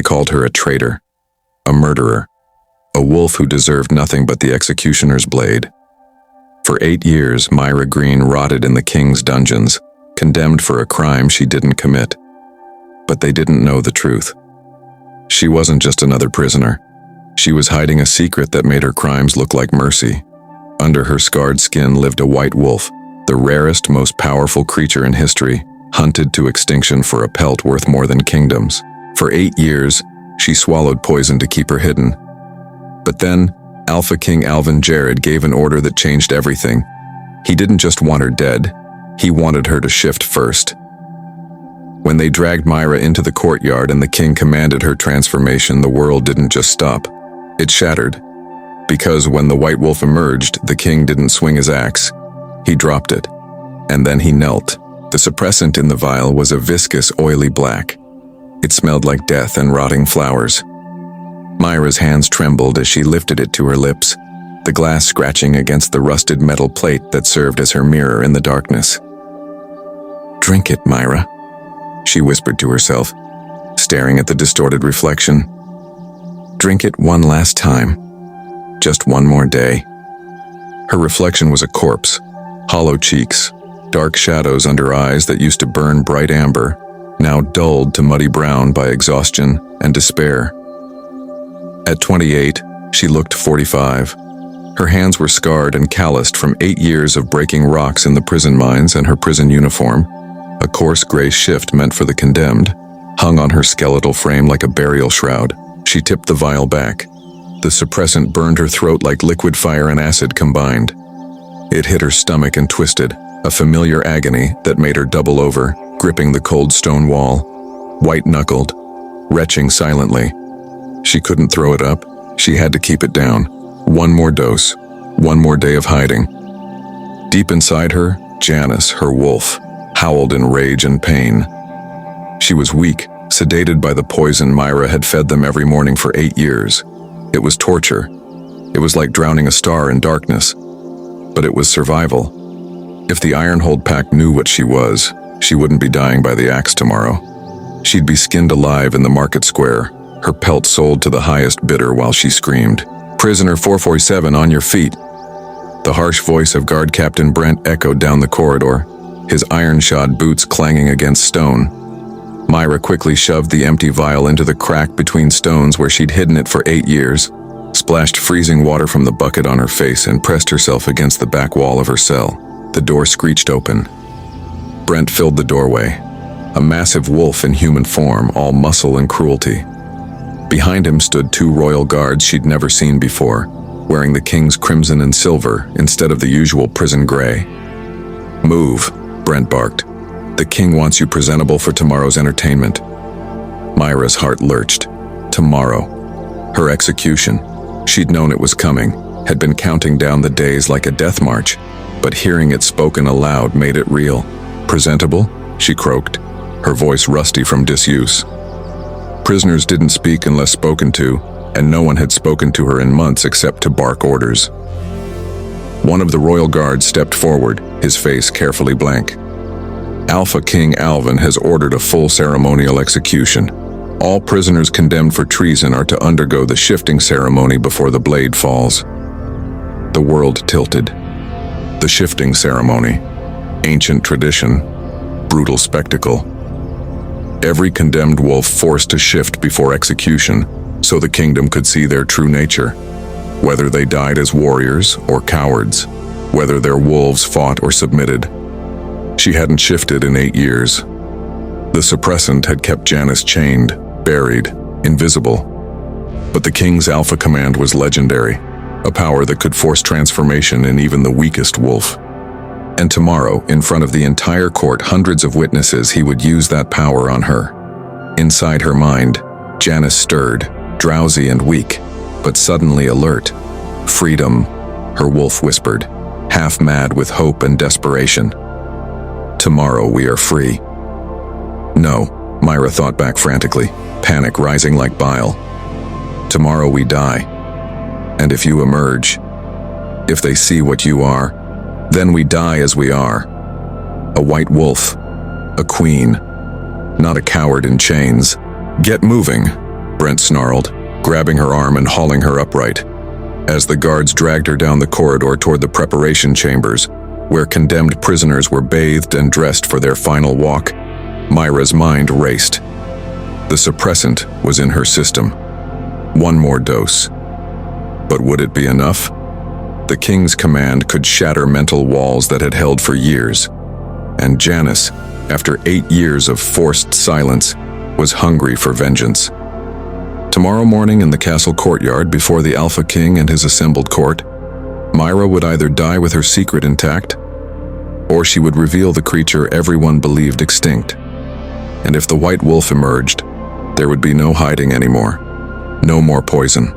They called her a traitor, a murderer, a wolf who deserved nothing but the executioner's blade. For 8 years, Myra Green rotted in the king's dungeons, condemned for a crime she didn't commit. But they didn't know the truth. She wasn't just another prisoner. She was hiding a secret that made her crimes look like mercy. Under her scarred skin lived a white wolf, the rarest, most powerful creature in history, hunted to extinction for a pelt worth more than kingdoms. For 8 years, she swallowed poison to keep her hidden. But then, Alpha King Alvin Jared gave an order that changed everything. He didn't just want her dead, he wanted her to shift first. When they dragged Myra into the courtyard and the king commanded her transformation, the world didn't just stop. It shattered. Because when the white wolf emerged, the king didn't swing his axe. He dropped it. And then he knelt. The suppressant in the vial was a viscous, oily black. It smelled like death and rotting flowers. Myra's hands trembled as she lifted it to her lips, the glass scratching against the rusted metal plate that served as her mirror in the darkness. "Drink it, Myra," she whispered to herself, staring at the distorted reflection. "Drink it one last time. Just one more day." Her reflection was a corpse, hollow cheeks, dark shadows under eyes that used to burn bright amber, now dulled to muddy brown by exhaustion and despair. At 28, she looked 45. Her hands were scarred and calloused from 8 years of breaking rocks in the prison mines, and her prison uniform, a coarse gray shift meant for the condemned, hung on her skeletal frame like a burial shroud. She tipped the vial back. The suppressant burned her throat like liquid fire and acid combined. It hit her stomach and twisted, a familiar agony that made her double over, gripping the cold stone wall, white-knuckled, retching silently. She couldn't throw it up. She had to keep it down. One more dose, one more day of hiding. Deep inside her, Janice, her wolf, howled in rage and pain. She was weak, sedated by the poison Myra had fed them every morning for 8 years. It was torture. It was like drowning a star in darkness. But it was survival. If the Ironhold Pack knew what she was, she wouldn't be dying by the axe tomorrow. She'd be skinned alive in the market square, her pelt sold to the highest bidder while she screamed, "Prisoner 447, on your feet." The harsh voice of Guard Captain Brent echoed down the corridor, his iron-shod boots clanging against stone. Myra quickly shoved the empty vial into the crack between stones where she'd hidden it for 8 years, splashed freezing water from the bucket on her face, and pressed herself against the back wall of her cell. The door screeched open. Brent filled the doorway, a massive wolf in human form, all muscle and cruelty. Behind him stood 2 royal guards she'd never seen before, wearing the king's crimson and silver instead of the usual prison gray. "Move," Brent barked. "The king wants you presentable for tomorrow's entertainment." Myra's heart lurched. Tomorrow. Her execution. She'd known it was coming, had been counting down the days like a death march, but hearing it spoken aloud made it real. "Presentable?" she croaked, her voice rusty from disuse. Prisoners didn't speak unless spoken to, and no one had spoken to her in months except to bark orders. One of the royal guards stepped forward, his face carefully blank. "Alpha King Alvin has ordered a full ceremonial execution. All prisoners condemned for treason are to undergo the shifting ceremony before the blade falls." The world tilted. The shifting ceremony. Ancient tradition. Brutal spectacle. Every condemned wolf forced to shift before execution, so the kingdom could see their true nature. Whether they died as warriors or cowards, whether their wolves fought or submitted. She hadn't shifted in 8 years. The suppressant had kept Janice chained, buried, invisible. But the king's alpha command was legendary, a power that could force transformation in even the weakest wolf. And tomorrow, in front of the entire court, hundreds of witnesses, he would use that power on her. Inside her mind, Janice stirred, drowsy and weak, but suddenly alert. "Freedom," her wolf whispered, half mad with hope and desperation. "Tomorrow we are free." "No," Myra thought back frantically, panic rising like bile. "Tomorrow we die. And if you emerge, if they see what you are, then we die as we are. A white wolf, a queen, not a coward in chains." "Get moving," Brent snarled, grabbing her arm and hauling her upright. As the guards dragged her down the corridor toward the preparation chambers, where condemned prisoners were bathed and dressed for their final walk, Myra's mind raced. The suppressant was in her system. One more dose. But would it be enough? The king's command could shatter mental walls that had held for years. And Janice, after 8 years of forced silence, was hungry for vengeance. Tomorrow morning in the castle courtyard before the Alpha King and his assembled court, Myra would either die with her secret intact, or she would reveal the creature everyone believed extinct. And if the White Wolf emerged, there would be no hiding anymore. No more poison.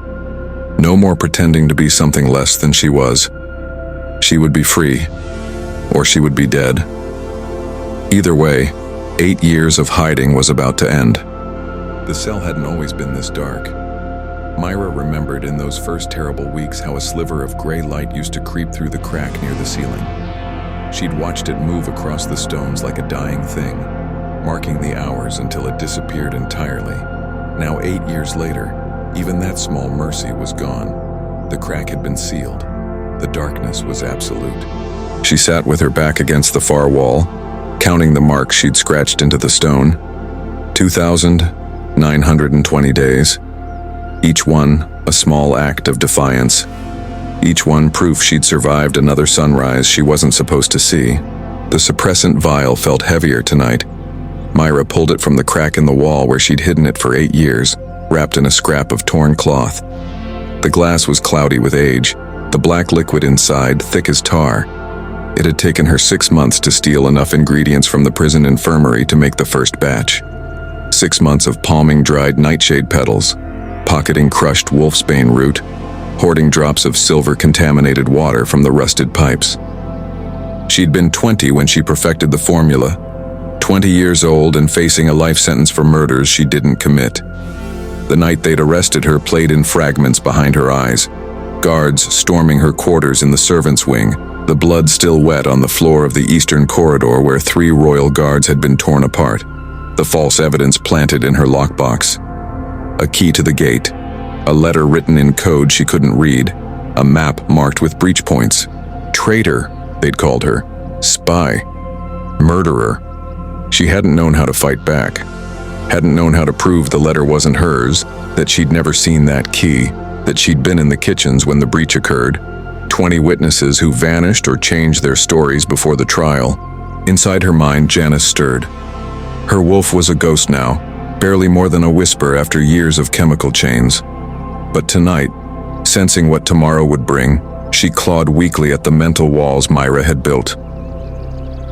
No more pretending to be something less than she was. She would be free, or she would be dead. Either way, 8 years of hiding was about to end. The cell hadn't always been this dark. Myra remembered in those first terrible weeks how a sliver of gray light used to creep through the crack near the ceiling. She'd watched it move across the stones like a dying thing, marking the hours until it disappeared entirely. Now 8 years later, even that small mercy was gone. The crack had been sealed. The darkness was absolute. She sat with her back against the far wall, counting the marks she'd scratched into the stone. 2,920 days. Each one a small act of defiance. Each one proof she'd survived another sunrise she wasn't supposed to see. The suppressant vial felt heavier tonight. Myra pulled it from the crack in the wall where she'd hidden it for 8 years, wrapped in a scrap of torn cloth. The glass was cloudy with age, the black liquid inside thick as tar. It had taken her 6 months to steal enough ingredients from the prison infirmary to make the first batch. 6 months of palming dried nightshade petals, pocketing crushed wolfsbane root, hoarding drops of silver-contaminated water from the rusted pipes. She'd been 20 when she perfected the formula, 20 years old and facing a life sentence for murders she didn't commit. The night they'd arrested her played in fragments behind her eyes, guards storming her quarters in the servants' wing, the blood still wet on the floor of the eastern corridor where 3 royal guards had been torn apart, the false evidence planted in her lockbox. A key to the gate, a letter written in code she couldn't read, a map marked with breach points. Traitor, they'd called her. Spy. Murderer. She hadn't known how to fight back. Hadn't known how to prove the letter wasn't hers, that she'd never seen that key, that she'd been in the kitchens when the breach occurred. 20 witnesses who vanished or changed their stories before the trial. Inside her mind, Janice stirred. Her wolf was a ghost now, barely more than a whisper after years of chemical chains. But tonight, sensing what tomorrow would bring, she clawed weakly at the mental walls Myra had built.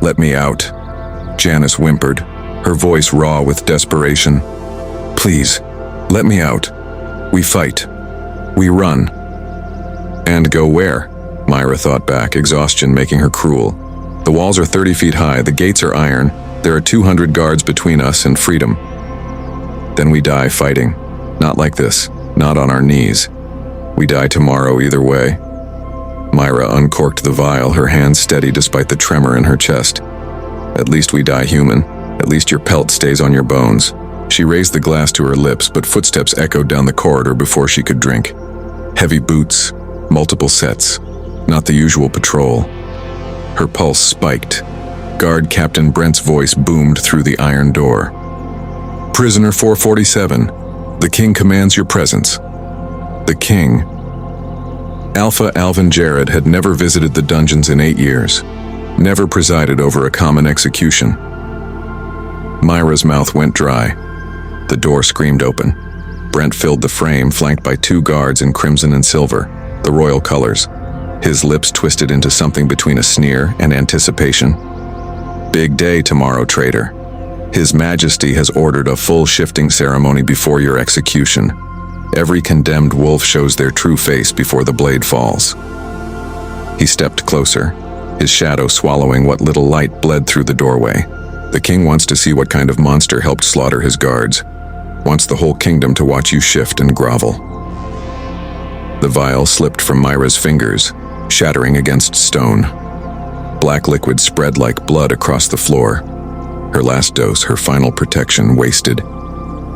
"Let me out," Janice whimpered, her voice raw with desperation. "Please, let me out. We fight. We run." And go where? Myra thought back, exhaustion making her cruel. The walls are 30 feet high, the gates are iron, there are 200 guards between us and freedom. Then we die fighting. Not like this, not on our knees. We die tomorrow either way. Myra uncorked the vial, her hands steady despite the tremor in her chest. At least we die human. At least your pelt stays on your bones. She raised the glass to her lips, but footsteps echoed down the corridor before she could drink. Heavy boots, multiple sets, not the usual patrol. Her pulse spiked. Guard Captain Brent's voice boomed through the iron door. "Prisoner 447, the king commands your presence." The king. Alpha Alvin Jared had never visited the dungeons in 8 years, never presided over a common execution. Myra's mouth went dry. The door screamed open. Brent filled the frame, flanked by 2 guards in crimson and silver, the royal colors. His lips twisted into something between a sneer and anticipation. "Big day tomorrow, traitor. His Majesty has ordered a full shifting ceremony before your execution. Every condemned wolf shows their true face before the blade falls." He stepped closer, his shadow swallowing what little light bled through the doorway. The king wants to see what kind of monster helped slaughter his guards. Wants the whole kingdom to watch you shift and grovel. The vial slipped from Myra's fingers, shattering against stone. Black liquid spread like blood across the floor. Her last dose, her final protection, wasted.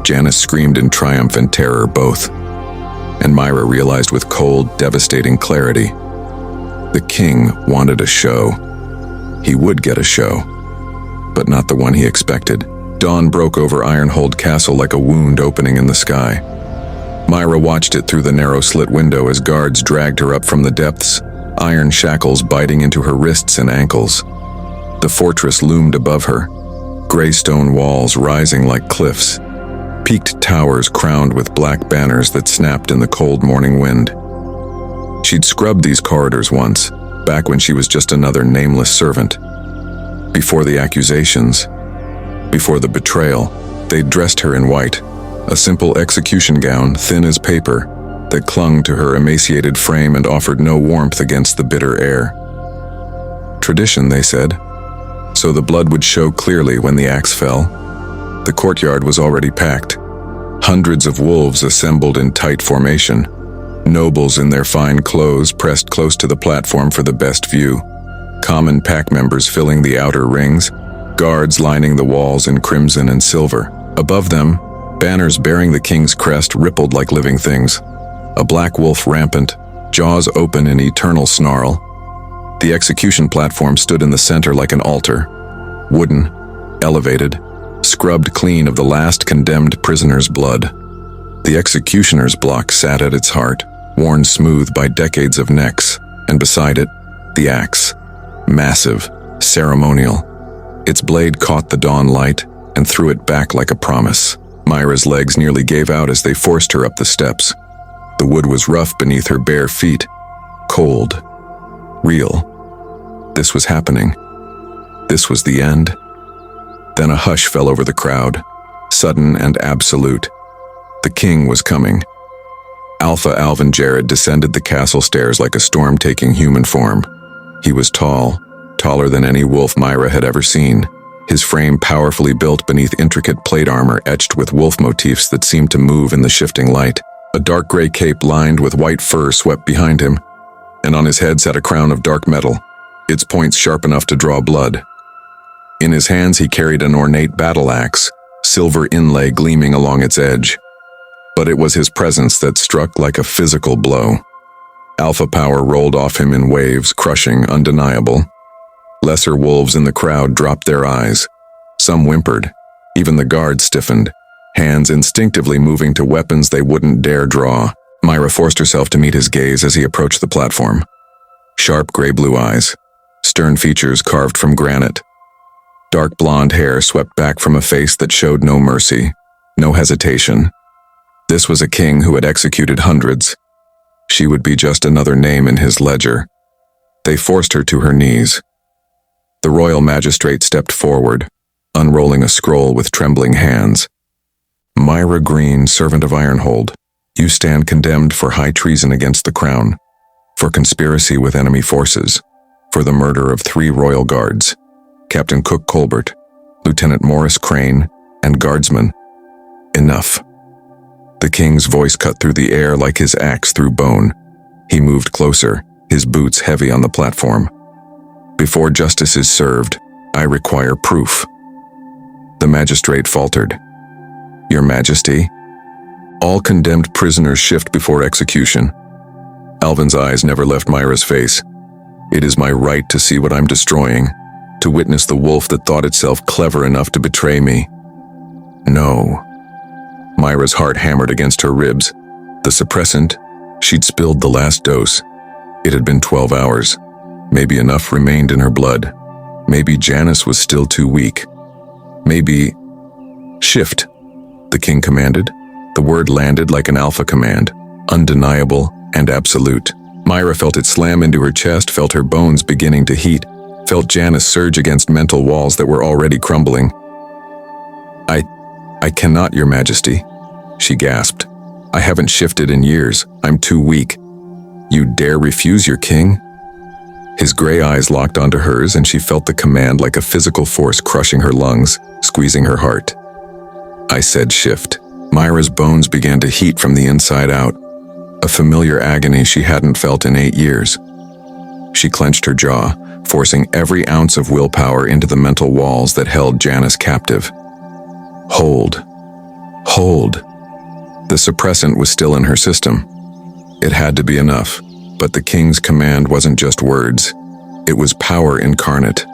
Janice screamed in triumph and terror both. And Myra realized with cold, devastating clarity. The king wanted a show. He would get a show, but not the one he expected. Dawn broke over Ironhold Castle like a wound opening in the sky. Myra watched it through the narrow slit window as guards dragged her up from the depths, iron shackles biting into her wrists and ankles. The fortress loomed above her, gray stone walls rising like cliffs, peaked towers crowned with black banners that snapped in the cold morning wind. She'd scrubbed these corridors once, back when she was just another nameless servant. Before the accusations, before the betrayal, they'd dressed her in white, a simple execution gown thin as paper that clung to her emaciated frame and offered no warmth against the bitter air. Tradition, they said, so the blood would show clearly when the axe fell. The courtyard was already packed. Hundreds of wolves assembled in tight formation, nobles in their fine clothes pressed close to the platform for the best view, common pack members filling the outer rings, guards lining the walls in crimson and silver. Above them, banners bearing the king's crest rippled like living things, a black wolf rampant, jaws open in eternal snarl. The execution platform stood in the center like an altar, wooden, elevated, scrubbed clean of the last condemned prisoner's blood. The executioner's block sat at its heart, worn smooth by decades of necks, and beside it, the axe, massive, ceremonial. Its blade caught the dawn light and threw it back like a promise. Myra's legs nearly gave out as they forced her up the steps. The wood was rough beneath her bare feet, cold, real. This was happening. This was the end. Then a hush fell over the crowd, sudden and absolute. The king was coming. Alpha Alvin Jared descended the castle stairs like a storm taking human form. He was tall, taller than any wolf Myra had ever seen, his frame powerfully built beneath intricate plate armor etched with wolf motifs that seemed to move in the shifting light. A dark gray cape lined with white fur swept behind him, and on his head sat a crown of dark metal, its points sharp enough to draw blood. In his hands he carried an ornate battle axe, silver inlay gleaming along its edge. But it was his presence that struck like a physical blow. Alpha power rolled off him in waves, crushing, undeniable. Lesser wolves in the crowd dropped their eyes. Some whimpered. Even the guards stiffened, hands instinctively moving to weapons they wouldn't dare draw. Myra forced herself to meet his gaze as he approached the platform. Sharp gray-blue eyes, stern features carved from granite. Dark blonde hair swept back from a face that showed no mercy, no hesitation. This was a king who had executed hundreds. She would be just another name in his ledger. They forced her to her knees. The royal magistrate stepped forward, unrolling a scroll with trembling hands. Myra Green, servant of Ironhold, you stand condemned for high treason against the crown, for conspiracy with enemy forces, for the murder of 3 royal guards, Captain Cook Colbert, Lieutenant Morris Crane, and guardsmen. Enough. The king's voice cut through the air like his axe through bone. He moved closer, his boots heavy on the platform. Before justice is served, I require proof. The magistrate faltered. Your Majesty, all condemned prisoners shift before execution. Alvin's eyes never left Myra's face. It is my right to see what I'm destroying, to witness the wolf that thought itself clever enough to betray me. No. Myra's heart hammered against her ribs. The suppressant, she'd spilled the last dose. It had been 12 hours. Maybe enough remained in her blood. Maybe Janice was still too weak. Maybe... Shift, the king commanded. The word landed like an alpha command, undeniable and absolute. Myra felt it slam into her chest, felt her bones beginning to heat, felt Janice surge against mental walls that were already crumbling. I cannot, Your Majesty, she gasped. I haven't shifted in years. I'm too weak. You dare refuse your king? His gray eyes locked onto hers, and she felt the command like a physical force crushing her lungs, squeezing her heart. I said shift. Myra's bones began to heat from the inside out, a familiar agony she hadn't felt in 8 years. She clenched her jaw, forcing every ounce of willpower into the mental walls that held Janice captive. Hold. Hold. The suppressant was still in her system. It had to be enough, but the king's command wasn't just words. It was power incarnate,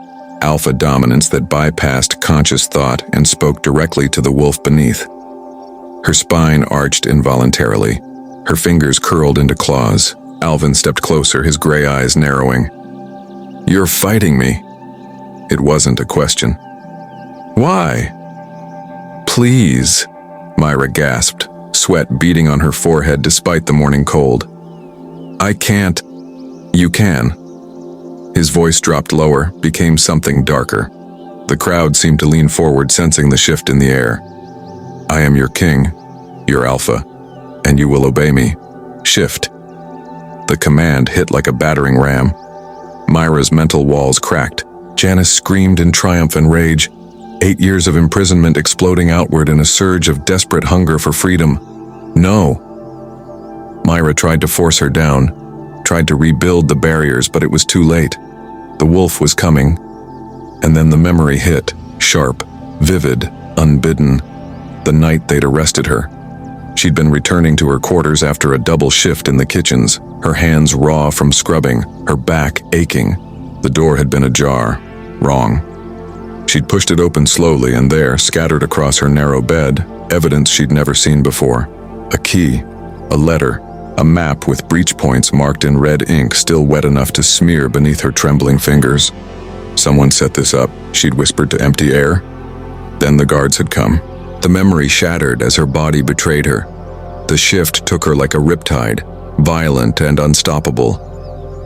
alpha dominance that bypassed conscious thought and spoke directly to the wolf beneath. Her spine arched involuntarily. Her fingers curled into claws. Alvin stepped closer, his gray eyes narrowing. "You're fighting me." It wasn't a question. "Why?" "Please," Myra gasped, sweat beading on her forehead despite the morning cold. "I can't." "You can." His voice dropped lower, became something darker. The crowd seemed to lean forward, sensing the shift in the air. "I am your king, your alpha, and you will obey me. Shift." The command hit like a battering ram. Myra's mental walls cracked. Janice screamed in triumph and rage, 8 years of imprisonment exploding outward in a surge of desperate hunger for freedom. "No." Myra tried to force her down, tried to rebuild the barriers, but it was too late. The wolf was coming, and then the memory hit, sharp, vivid, unbidden. The night they'd arrested her. She'd been returning to her quarters after a double shift in the kitchens, her hands raw from scrubbing, her back aching. The door had been ajar. Wrong. She'd pushed it open slowly, and there, scattered across her narrow bed, evidence she'd never seen before. A key, a letter, a map with breach points marked in red ink still wet enough to smear beneath her trembling fingers. Someone set this up, she'd whispered to empty air. Then the guards had come. The memory shattered as her body betrayed her. The shift took her like a riptide, violent and unstoppable.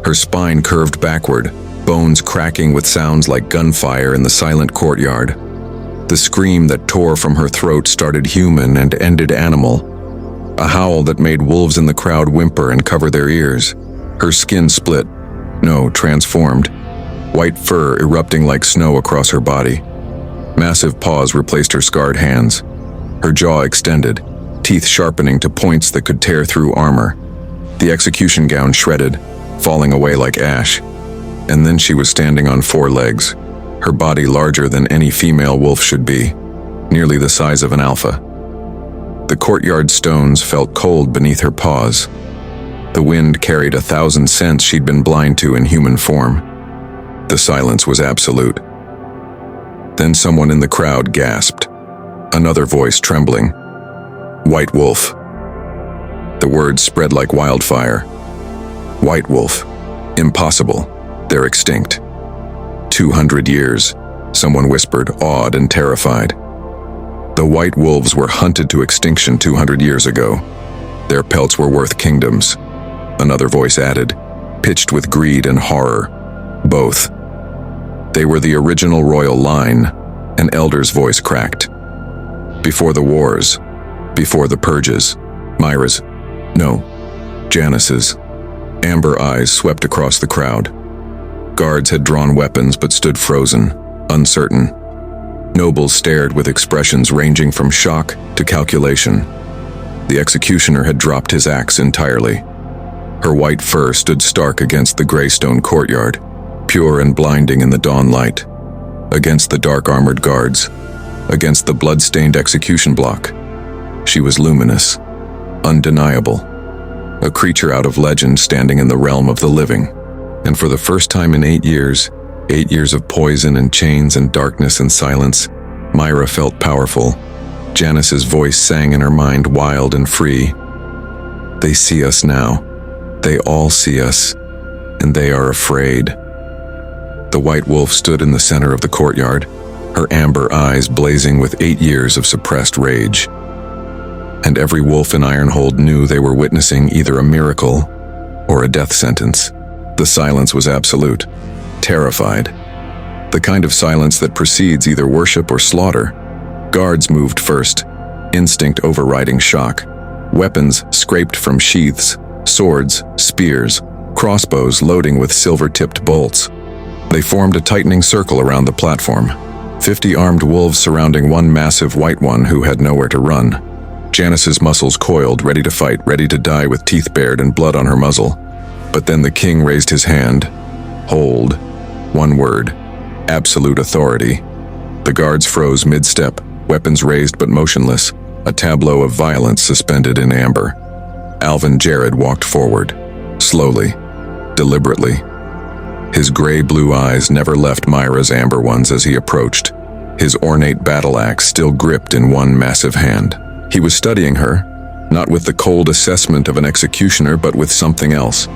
Her spine curved backward, bones cracking with sounds like gunfire in the silent courtyard. The scream that tore from her throat started human and ended animal. A howl that made wolves in the crowd whimper and cover their ears. Her skin split. No, transformed. White fur erupting like snow across her body. Massive paws replaced her scarred hands. Her jaw extended, teeth sharpening to points that could tear through armor. The execution gown shredded, falling away like ash. And then she was standing on 4 legs, her body larger than any female wolf should be, nearly the size of an alpha. The courtyard stones felt cold beneath her paws. The wind carried 1,000 scents she'd been blind to in human form. The silence was absolute. Then someone in the crowd gasped, another voice trembling. "White Wolf." The words spread like wildfire. "White Wolf. Impossible. They're extinct." 200 years, someone whispered, awed and terrified. The white wolves were hunted to extinction 200 years ago. Their pelts were worth kingdoms. Another voice added, pitched with greed and horror. Both. They were the original royal line, an elder's voice cracked. Before the wars, before the purges, Myra's, no, Janice's, amber eyes swept across the crowd. Guards had drawn weapons but stood frozen, uncertain. Nobles stared with expressions ranging from shock to calculation. The executioner had dropped his axe entirely. Her white fur stood stark against the gray stone courtyard, pure and blinding in the dawn light, against the dark armored guards, against the blood-stained execution block. She was luminous, undeniable, a creature out of legend standing in the realm of the living. And for the first time in 8 years, 8 years of poison and chains and darkness and silence, Myra felt powerful. Janice's voice sang in her mind, wild and free. "They see us now. They all see us, and they are afraid." The white wolf stood in the center of the courtyard, her amber eyes blazing with 8 years of suppressed rage. And every wolf in Ironhold knew they were witnessing either a miracle or a death sentence. The silence was absolute, terrified. The kind of silence that precedes either worship or slaughter. Guards moved first, instinct overriding shock. Weapons scraped from sheaths, swords, spears, crossbows loading with silver-tipped bolts. They formed a tightening circle around the platform, 50 armed wolves surrounding one massive white one who had nowhere to run. Janice's muscles coiled, ready to fight, ready to die with teeth bared and blood on her muzzle. But then the king raised his hand. Hold. One word. Absolute authority. The guards froze mid-step, weapons raised but motionless. a tableau of violence suspended in amber. Alvin Jared walked forward, slowly, deliberately. His gray-blue eyes never left Myra's amber ones as he approached, his ornate battle axe still gripped in one massive hand. He was studying her, not with the cold assessment of an executioner, but with something else.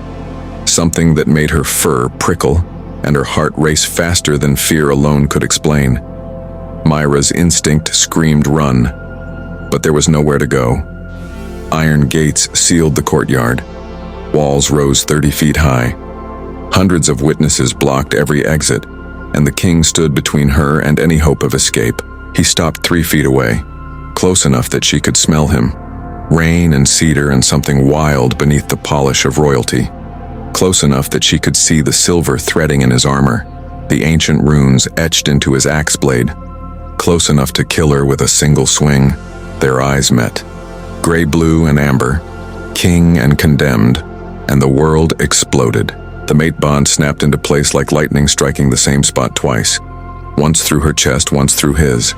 Something that made her fur prickle and her heart race faster than fear alone could explain. Myra's instinct screamed run, but there was nowhere to go. Iron gates sealed the courtyard. Walls rose 30 feet high. Hundreds of witnesses blocked every exit, and the king stood between her and any hope of escape. He stopped 3 feet away, close enough that she could smell him. Rain and cedar and something wild beneath the polish of royalty. Close enough that she could see the silver threading in his armor, the ancient runes etched into his axe blade. Close enough to kill her with a single swing. Their eyes met. Gray-blue and amber, king and condemned, and the world exploded. The mate bond snapped into place like lightning striking the same spot twice. Once through her chest, once through his.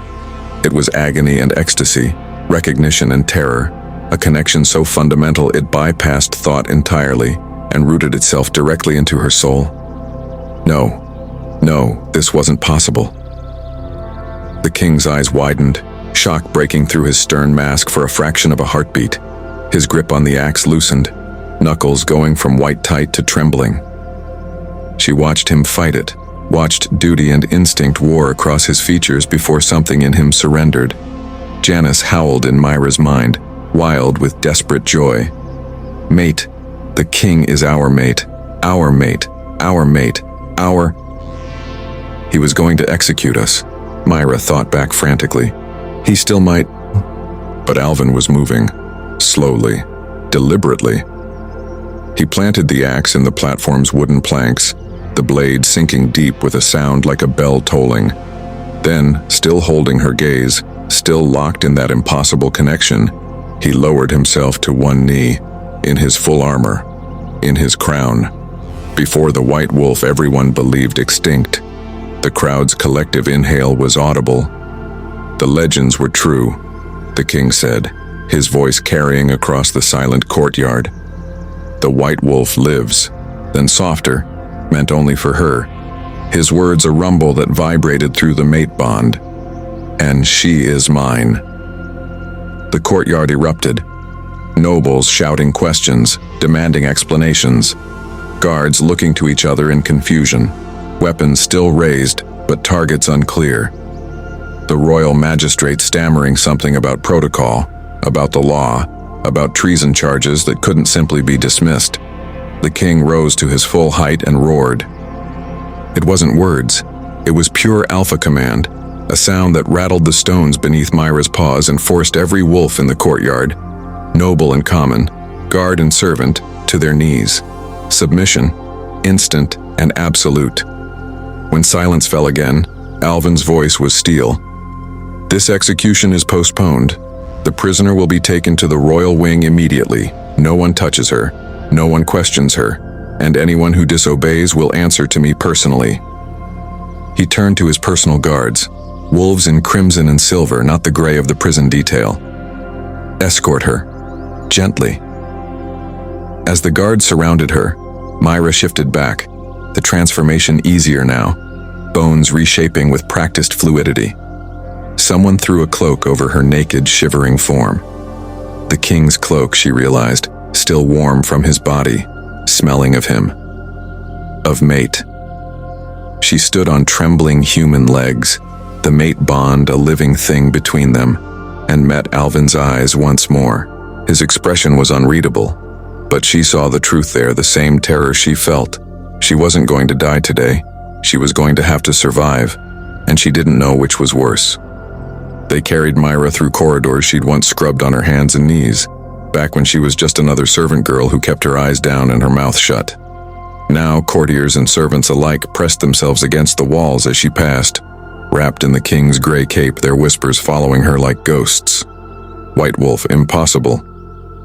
It was agony and ecstasy, recognition and terror, a connection so fundamental it bypassed thought entirely and rooted itself directly into her soul. No, this wasn't possible. The king's eyes widened, shock breaking through his stern mask for a fraction of a heartbeat. His grip on the axe loosened, knuckles going from white tight to trembling. She watched him fight it, watched duty and instinct war across his features before something in him surrendered. Janice howled in Myra's mind, wild with desperate joy. Mate, the king is our mate, our mate, our mate, our... He was going to execute us, Myra thought back frantically. He still might... But Alvin was moving, slowly, deliberately. He planted the axe in the platform's wooden planks, the blade sinking deep with a sound like a bell tolling. Then, still holding her gaze, still locked in that impossible connection, he lowered himself to one knee, in his full armor, in his crown. Before the white wolf everyone believed extinct. The crowd's collective inhale was audible. The legends were true, the king said, his voice carrying across the silent courtyard. The white wolf lives, then softer, meant only for her. His words a rumble that vibrated through the mate bond. And she is mine. The courtyard erupted. Nobles shouting questions, demanding explanations. Guards looking to each other in confusion. Weapons still raised, but targets unclear. The royal magistrate stammering something about protocol, about the law, about treason charges that couldn't simply be dismissed. The king rose to his full height and roared. It wasn't words. It was pure alpha command, a sound that rattled the stones beneath Myra's paws and forced every wolf in the courtyard, noble and common, guard and servant, to their knees. Submission, instant and absolute. When silence fell again, Alvin's voice was steel. This execution is postponed. The prisoner will be taken to the royal wing immediately. No one touches her, no one questions her, and anyone who disobeys will answer to me personally. He turned to his personal guards, wolves in crimson and silver, not the gray of the prison detail. Escort her, gently. As the guards surrounded her, Myra shifted back, the transformation easier now, bones reshaping with practiced fluidity. Someone threw a cloak over her naked, shivering form. The king's cloak, she realized, still warm from his body, smelling of him. Of mate. She stood on trembling human legs, the mate bond a living thing between them, and met Alvin's eyes once more. His expression was unreadable, but she saw the truth there, the same terror she felt. She wasn't going to die today. She was going to have to survive, and she didn't know which was worse. They carried Myra through corridors she'd once scrubbed on her hands and knees, back when she was just another servant girl who kept her eyes down and her mouth shut. Now courtiers and servants alike pressed themselves against the walls as she passed, wrapped in the king's gray cape, their whispers following her like ghosts. White Wolf, impossible.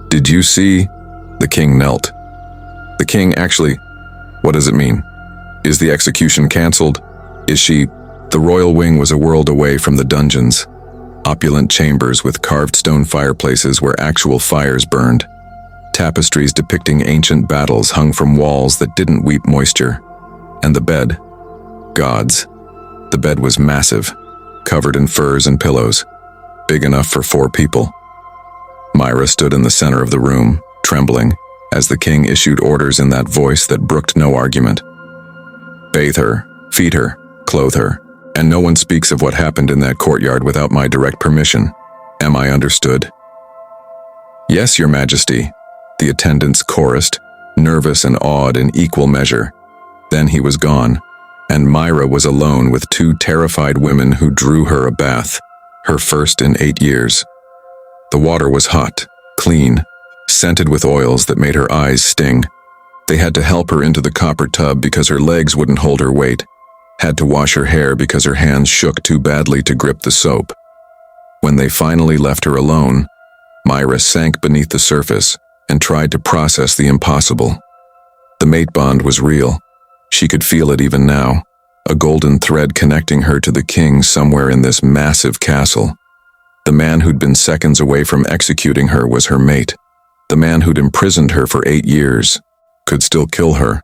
Did you see? The king knelt. The king actually... What does it mean? Is the execution cancelled? Is she... The royal wing was a world away from the dungeons. Opulent chambers with carved stone fireplaces where actual fires burned. Tapestries depicting ancient battles hung from walls that didn't weep moisture. And the bed. Gods. The bed was massive, covered in furs and pillows, big enough for 4 people. Myra stood in the center of the room, trembling, as the king issued orders in that voice that brooked no argument. Bathe her, feed her, clothe her, and no one speaks of what happened in that courtyard without my direct permission. Am I understood? Yes, Your Majesty, the attendants chorused, nervous and awed in equal measure. Then he was gone, and Myra was alone with 2 terrified women who drew her a bath, her first in 8 years. The water was hot, clean, scented with oils that made her eyes sting. They had to help her into the copper tub because her legs wouldn't hold her weight, had to wash her hair because her hands shook too badly to grip the soap. When they finally left her alone, Myra sank beneath the surface and tried to process the impossible. The mate bond was real. She could feel it even now, a golden thread connecting her to the king somewhere in this massive castle. The man who'd been seconds away from executing her was her mate. The man who'd imprisoned her for 8 years could still kill her,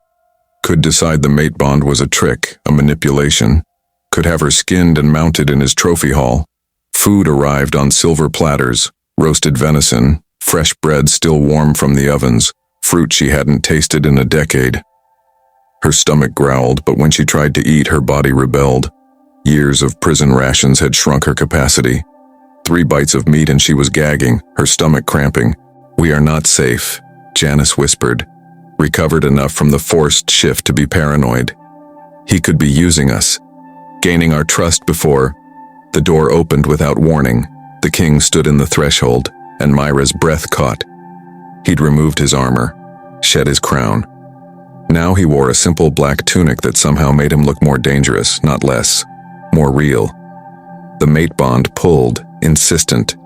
could decide the mate bond was a trick, a manipulation, could have her skinned and mounted in his trophy hall. Food arrived on silver platters, roasted venison, fresh bread still warm from the ovens, fruit she hadn't tasted in a decade. Her stomach growled, but when she tried to eat, her body rebelled. Years of prison rations had shrunk her capacity. 3 bites of meat and she was gagging, her stomach cramping. "We are not safe," Janice whispered, recovered enough from the forced shift to be paranoid. He could be using us, gaining our trust before. The door opened without warning. The king stood in the threshold, and Myra's breath caught. He'd removed his armor, shed his crown. Now he wore a simple black tunic that somehow made him look more dangerous, not less, more real. The mate bond pulled, insistent,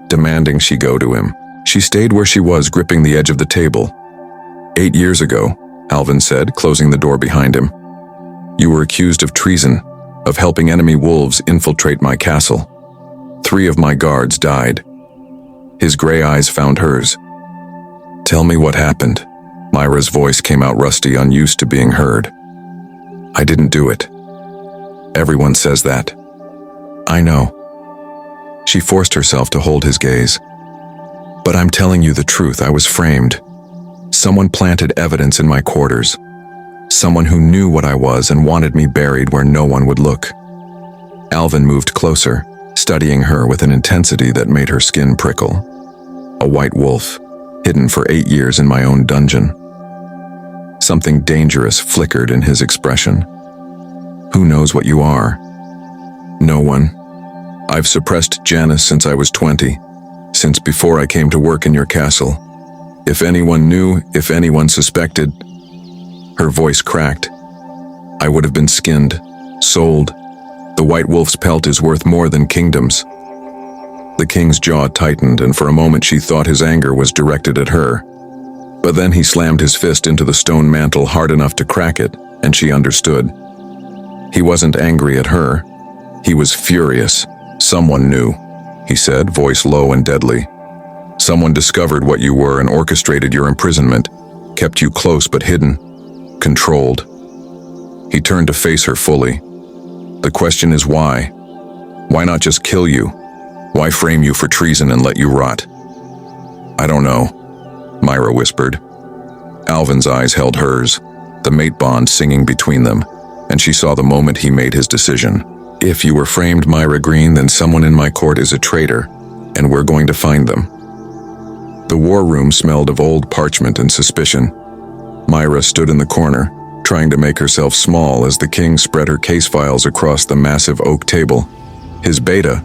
demanding she go to him. She stayed where she was, gripping the edge of the table. 8 years ago, Alvin said, closing the door behind him. "You were accused of treason, of helping enemy wolves infiltrate my castle. 3 of my guards died." His gray eyes found hers. "Tell me what happened." Myra's voice came out rusty, unused to being heard. "I didn't do it. Everyone says that." "I know." She forced herself to hold his gaze. "But I'm telling you the truth, I was framed. Someone planted evidence in my quarters. Someone who knew what I was and wanted me buried where no one would look." Alvin moved closer, studying her with an intensity that made her skin prickle. "A white wolf, hidden for 8 years in my own dungeon." Something dangerous flickered in his expression. "Who knows what you are?" "No one. I've suppressed Janice since I was 20, since before I came to work in your castle. If anyone knew, if anyone suspected..." Her voice cracked. "I would have been skinned, sold. The white wolf's pelt is worth more than kingdoms." The king's jaw tightened, and for a moment she thought his anger was directed at her. But then he slammed his fist into the stone mantle hard enough to crack it, and she understood. He wasn't angry at her. He was furious. "Someone knew," he said, voice low and deadly. "Someone discovered what you were and orchestrated your imprisonment, kept you close but hidden, controlled." He turned to face her fully. "The question is why? Why not just kill you? Why frame you for treason and let you rot?" "I don't know," Myra whispered. Alvin's eyes held hers, the mate bond singing between them, and she saw the moment he made his decision. "If you were framed, Myra Green, then someone in my court is a traitor, and we're going to find them." The war room smelled of old parchment and suspicion. Myra stood in the corner, trying to make herself small as the king spread her case files across the massive oak table. His beta,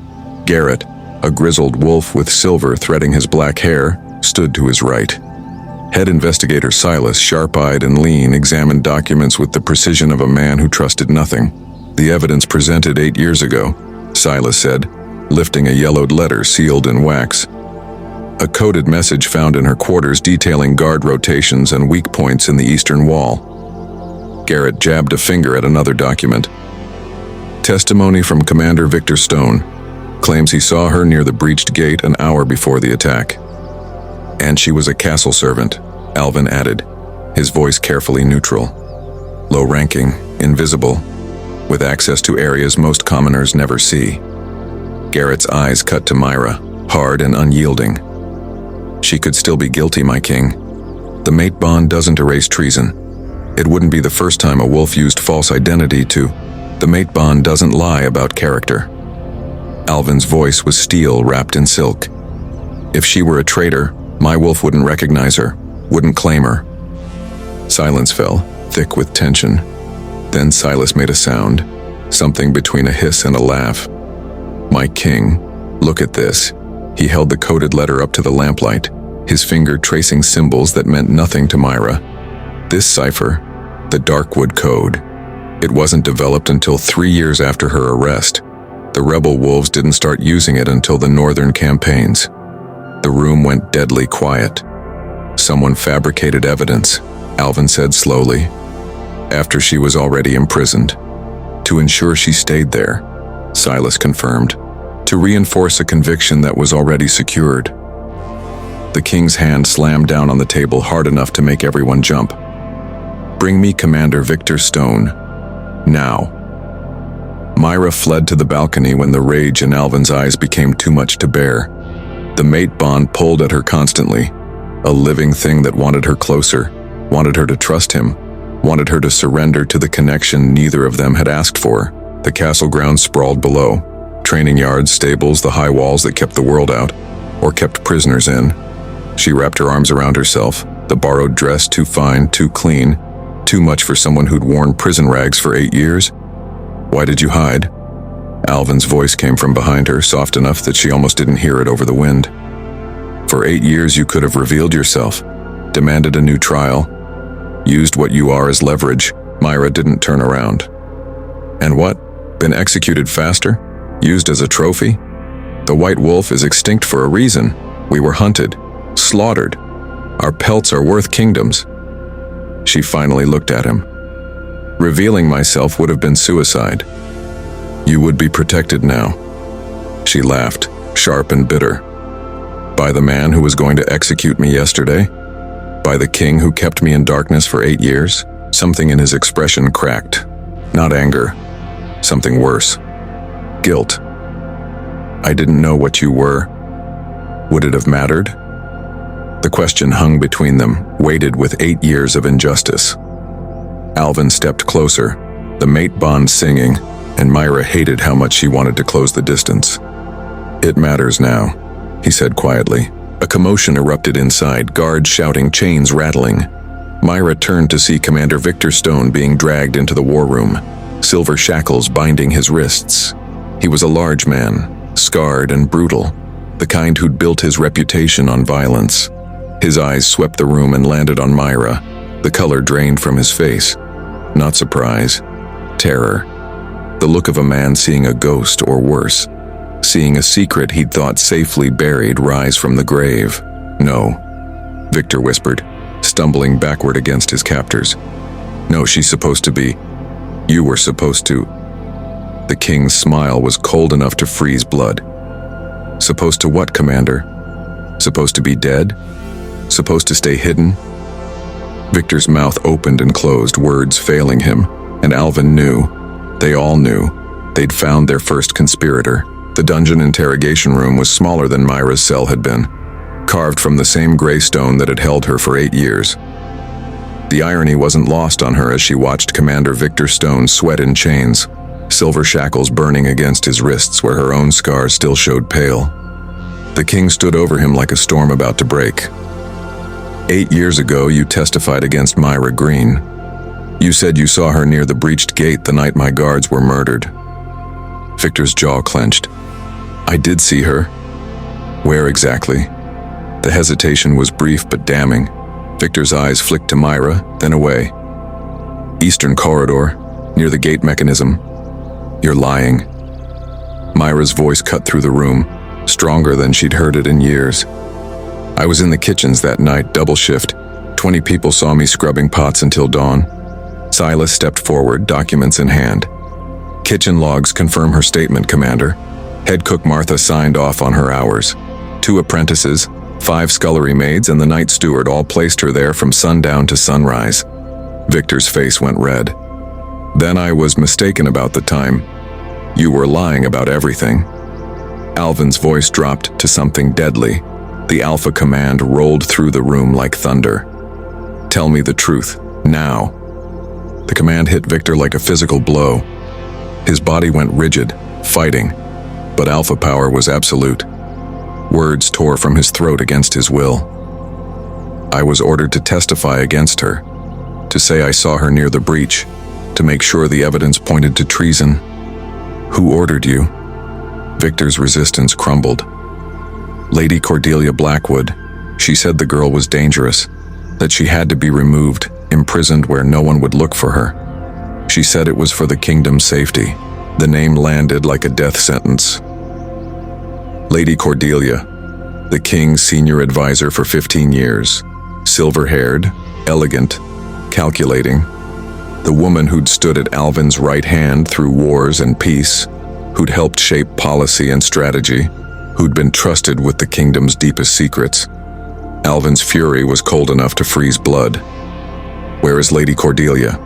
Garrett, a grizzled wolf with silver threading his black hair, stood to his right. Head investigator Silas, sharp-eyed and lean, examined documents with the precision of a man who trusted nothing. "The evidence presented 8 years ago," Silas said, lifting a yellowed letter sealed in wax. A coded message found in her quarters detailing guard rotations and weak points in the eastern wall. Garrett jabbed a finger at another document. "Testimony from Commander Victor Stone. Claims he saw her near the breached gate an hour before the attack. And she was a castle servant, Alvin added, his voice carefully neutral. Low-ranking, invisible, with access to areas most commoners never see. Garrett's eyes cut to Myra, hard and unyielding. She could still be guilty, my king. The mate bond doesn't erase treason. It wouldn't be the first time a wolf used false identity to. The mate bond doesn't lie about character. Alvin's voice was steel wrapped in silk. If she were a traitor, my wolf wouldn't recognize her, wouldn't claim her. Silence fell, thick with tension. Then Silas made a sound, something between a hiss and a laugh. My king, look at this. He held the coded letter up to the lamplight, his finger tracing symbols that meant nothing to Myra. This cipher, the Darkwood Code. It wasn't developed until 3 years after her arrest. The rebel wolves didn't start using it until the northern campaigns. The room went deadly quiet. Someone fabricated evidence, Alvin said slowly, after she was already imprisoned. To ensure she stayed there, Silas confirmed, to reinforce a conviction that was already secured. The king's hand slammed down on the table hard enough to make everyone jump. Bring me Commander Victor Stone. Now. Myra fled to the balcony when the rage in Alvin's eyes became too much to bear. The mate bond pulled at her constantly, a living thing that wanted her closer, wanted her to trust him, wanted her to surrender to the connection neither of them had asked for. The castle grounds sprawled below, training yards, stables, the high walls that kept the world out, or kept prisoners in. She wrapped her arms around herself, the borrowed dress too fine, too clean, too much for someone who'd worn prison rags for 8 years. Why did you hide? Alvin's voice came from behind her, soft enough that she almost didn't hear it over the wind. For 8 years you could have revealed yourself, demanded a new trial, used what you are as leverage. Myra didn't turn around. And what? Been executed faster? Used as a trophy? The white wolf is extinct for a reason. We were hunted, slaughtered. Our pelts are worth kingdoms. She finally looked at him. Revealing myself would have been suicide. You would be protected now. She laughed, sharp and bitter. By the man who was going to execute me yesterday? By the king who kept me in darkness for 8 years? Something in his expression cracked. Not anger. Something worse. Guilt. I didn't know what you were. Would it have mattered? The question hung between them, weighted with 8 years of injustice. Alvin stepped closer, the mate bond singing, and Myra hated how much she wanted to close the distance. It matters now, he said quietly. A commotion erupted inside, guards shouting, chains rattling. Myra turned to see Commander Victor Stone being dragged into the war room, silver shackles binding his wrists. He was a large man, scarred and brutal, the kind who'd built his reputation on violence. His eyes swept the room and landed on Myra, the color drained from his face. Not surprise, terror. The look of a man seeing a ghost or worse, seeing a secret he'd thought safely buried rise from the grave. No, Victor whispered, stumbling backward against his captors. No, she's supposed to be. You were supposed to. The king's smile was cold enough to freeze blood. Supposed to what, Commander? Supposed to be dead? Supposed to stay hidden? Victor's mouth opened and closed, words failing him, and Alvin knew. They all knew. They'd found their first conspirator. The dungeon interrogation room was smaller than Myra's cell had been, carved from the same gray stone that had held her for 8 years. The irony wasn't lost on her as she watched Commander Victor Stone sweat in chains, silver shackles burning against his wrists where her own scars still showed pale. The king stood over him like a storm about to break. 8 years ago, you testified against Myra Green. You said you saw her near the breached gate the night my guards were murdered. Victor's jaw clenched. I did see her. Where exactly? The hesitation was brief but damning. Victor's eyes flicked to Myra, then away. Eastern corridor, near the gate mechanism. You're lying. Myra's voice cut through the room, stronger than she'd heard it in years. I was in the kitchens that night, double shift. 20 people saw me scrubbing pots until dawn. Silas stepped forward, documents in hand. Kitchen logs confirm her statement, Commander. Head cook Martha signed off on her hours. 2 apprentices, 5 scullery maids, and the night steward all placed her there from sundown to sunrise. Victor's face went red. Then I was mistaken about the time. You were lying about everything. Alvin's voice dropped to something deadly. The Alpha command rolled through the room like thunder. Tell me the truth, now. The command hit Victor like a physical blow. His body went rigid, fighting, but Alpha power was absolute. Words tore from his throat against his will. I was ordered to testify against her, to say I saw her near the breach, to make sure the evidence pointed to treason. Who ordered you? Victor's resistance crumbled. Lady Cordelia Blackwood. She said the girl was dangerous, that she had to be removed, imprisoned where no one would look for her. She said it was for the kingdom's safety. The name landed like a death sentence. Lady Cordelia, the king's senior advisor for 15 years, silver-haired, elegant, calculating, the woman who'd stood at Alvin's right hand through wars and peace, who'd helped shape policy and strategy, who'd been trusted with the kingdom's deepest secrets. Alvin's fury was cold enough to freeze blood. Where is Lady Cordelia?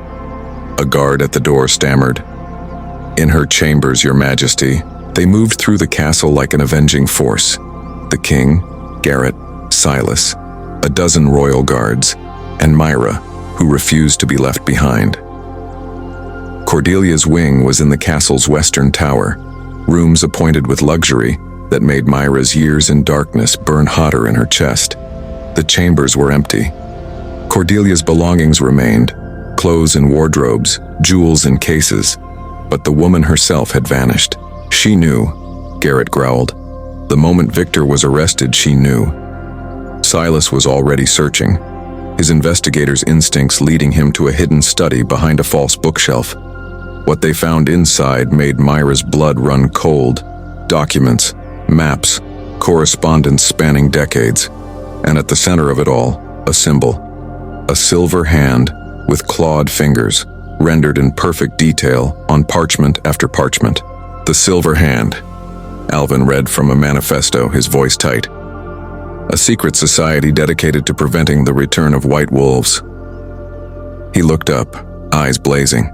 A guard at the door stammered. In her chambers, Your Majesty. They moved through the castle like an avenging force. The king, Garrett, Silas, a dozen royal guards, and Myra, who refused to be left behind. Cordelia's wing was in the castle's western tower, rooms appointed with luxury that made Myra's years in darkness burn hotter in her chest. The chambers were empty. Cordelia's belongings remained, clothes in wardrobes, jewels in cases, but the woman herself had vanished. She knew, Garrett growled. The moment Victor was arrested, she knew. Silas was already searching, his investigator's instincts leading him to a hidden study behind a false bookshelf. What they found inside made Myra's blood run cold. Documents, maps, correspondence spanning decades. And at the center of it all, a symbol. A silver hand with clawed fingers, rendered in perfect detail on parchment after parchment. The silver hand. Alvin read from a manifesto, his voice tight. A secret society dedicated to preventing the return of white wolves. He looked up, eyes blazing.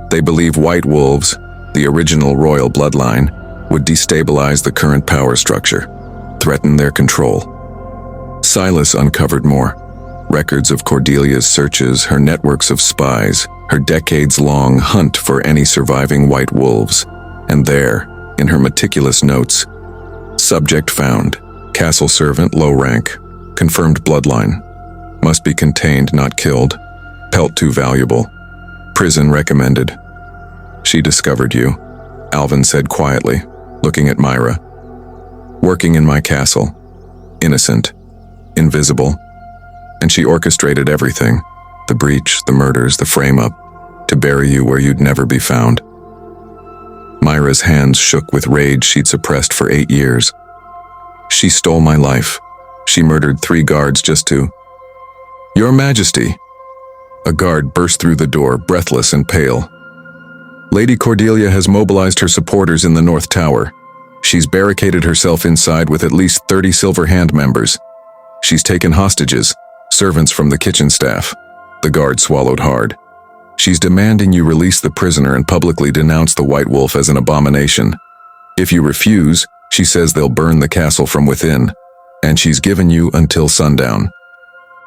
They believe white wolves, the original royal bloodline, would destabilize the current power structure, threaten their control. Silas uncovered more. Records of Cordelia's searches, her networks of spies, her decades-long hunt for any surviving white wolves. And there, in her meticulous notes, subject found, castle servant, low rank, confirmed bloodline, must be contained, not killed, pelt too valuable, prison recommended. She discovered you, Alvin said quietly, looking at Myra. Working in my castle, innocent, invisible, and she orchestrated everything, the breach, the murders, the frame-up, to bury you where you'd never be found. Myra's hands shook with rage she'd suppressed for 8 years. She stole my life. She murdered 3 guards just to... Your Majesty! A guard burst through the door, breathless and pale. Lady Cordelia has mobilized her supporters in the North Tower. She's barricaded herself inside with at least 30 Silver Hand members. She's taken hostages, servants from the kitchen staff. The guard swallowed hard. She's demanding you release the prisoner and publicly denounce the White Wolf as an abomination. If you refuse, she says they'll burn the castle from within, and she's given you until sundown.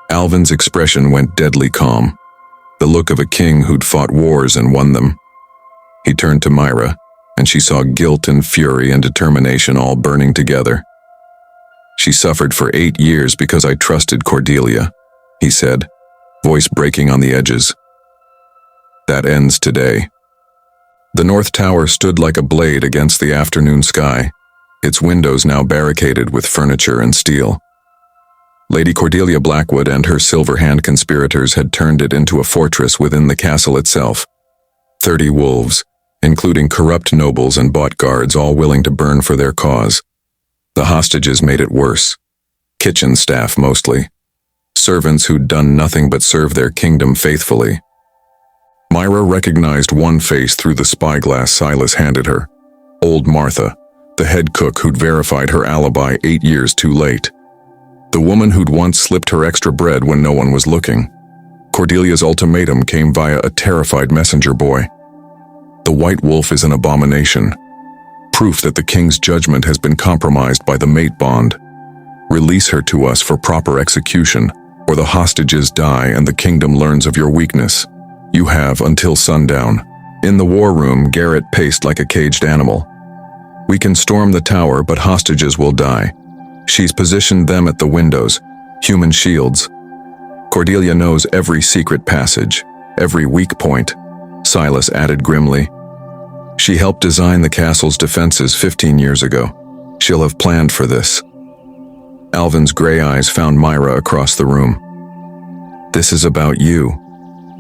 Alvin's expression went deadly calm, the look of a king who'd fought wars and won them. He turned to Myra, and she saw guilt and fury and determination all burning together. She suffered for 8 years because I trusted Cordelia, he said, voice breaking on the edges. That ends today. The North Tower stood like a blade against the afternoon sky, its windows now barricaded with furniture and steel. Lady Cordelia Blackwood and her Silver Hand conspirators had turned it into a fortress within the castle itself. 30 wolves, including corrupt nobles and bought guards, all willing to burn for their cause. The hostages made it worse. Kitchen staff mostly. Servants who'd done nothing but serve their kingdom faithfully. Myra recognized one face through the spyglass Silas handed her. Old Martha, The head cook who'd verified her alibi 8 years too late. The woman who'd once slipped her extra bread when no one was looking. Cordelia's ultimatum came via a terrified messenger boy. The White Wolf is an abomination. Proof that the king's judgment has been compromised by the mate bond. Release her to us for proper execution, or the hostages die and the kingdom learns of your weakness. You have until sundown. In the war room, Garrett paced like a caged animal. We can storm the tower, but hostages will die. She's positioned them at the windows, human shields. Cordelia knows every secret passage, every weak point, Silas added grimly. She helped design the castle's defenses 15 years ago. She'll have planned for this. Alvin's gray eyes found Myra across the room. This is about you.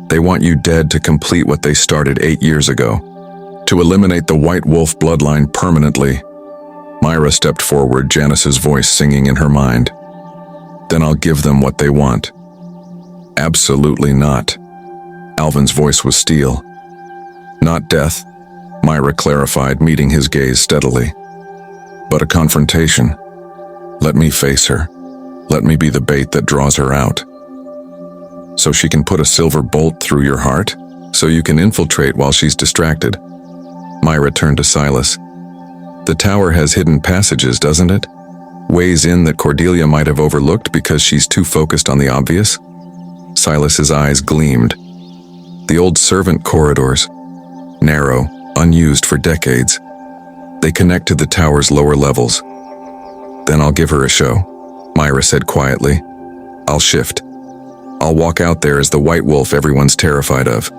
They want you dead to complete what they started 8 years ago. To eliminate the White Wolf bloodline permanently. Myra stepped forward, Janice's voice singing in her mind. Then I'll give them what they want. Absolutely not. Alvin's voice was steel. Not death, Myra clarified, meeting his gaze steadily. But a confrontation. Let me face her. Let me be the bait that draws her out. So she can put a silver bolt through your heart? So you can infiltrate while she's distracted? Myra turned to Silas. The tower has hidden passages, doesn't it? Ways in that Cordelia might have overlooked because she's too focused on the obvious? Silas's eyes gleamed. The old servant corridors. Narrow, unused for decades. They connect to the tower's lower levels. Then I'll give her a show, Myra said quietly. I'll shift. I'll walk out there as the White Wolf everyone's terrified of.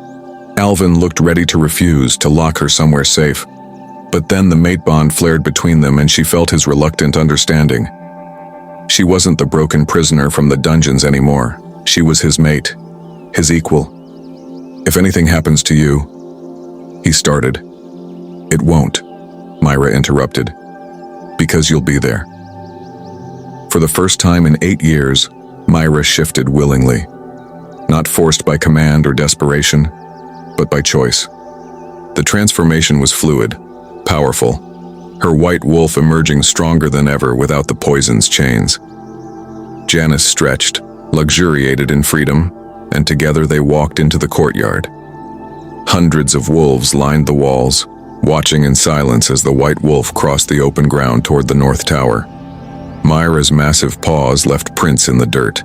Alvin looked ready to refuse, to lock her somewhere safe. But then the mate bond flared between them and she felt his reluctant understanding. She wasn't the broken prisoner from the dungeons anymore. She was his mate, his equal. If anything happens to you, he started. It won't, Myra interrupted, because you'll be there. For the first time in 8 years, Myra shifted willingly, not forced by command or desperation, but by choice. The transformation was fluid, powerful, her White Wolf emerging stronger than ever without the poison's chains. Janice stretched, luxuriated in freedom, and together they walked into the courtyard. Hundreds of wolves lined the walls, watching in silence as the White Wolf crossed the open ground toward the North Tower. Myra's massive paws left prints in the dirt.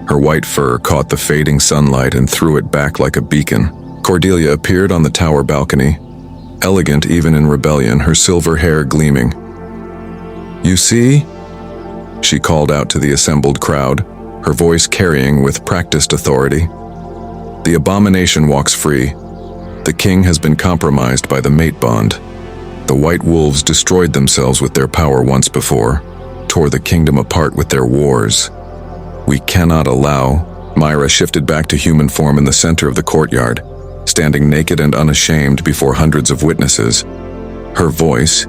Her white fur caught the fading sunlight and threw it back like a beacon. Cordelia appeared on the tower balcony, elegant even in rebellion, her silver hair gleaming. You see? She called out to the assembled crowd, her voice carrying with practiced authority. The abomination walks free. The king has been compromised by the mate bond. The White Wolves destroyed themselves with their power once before, tore the kingdom apart with their wars. We cannot allow. Myra shifted back to human form in the center of the courtyard, standing naked and unashamed before hundreds of witnesses. Her voice,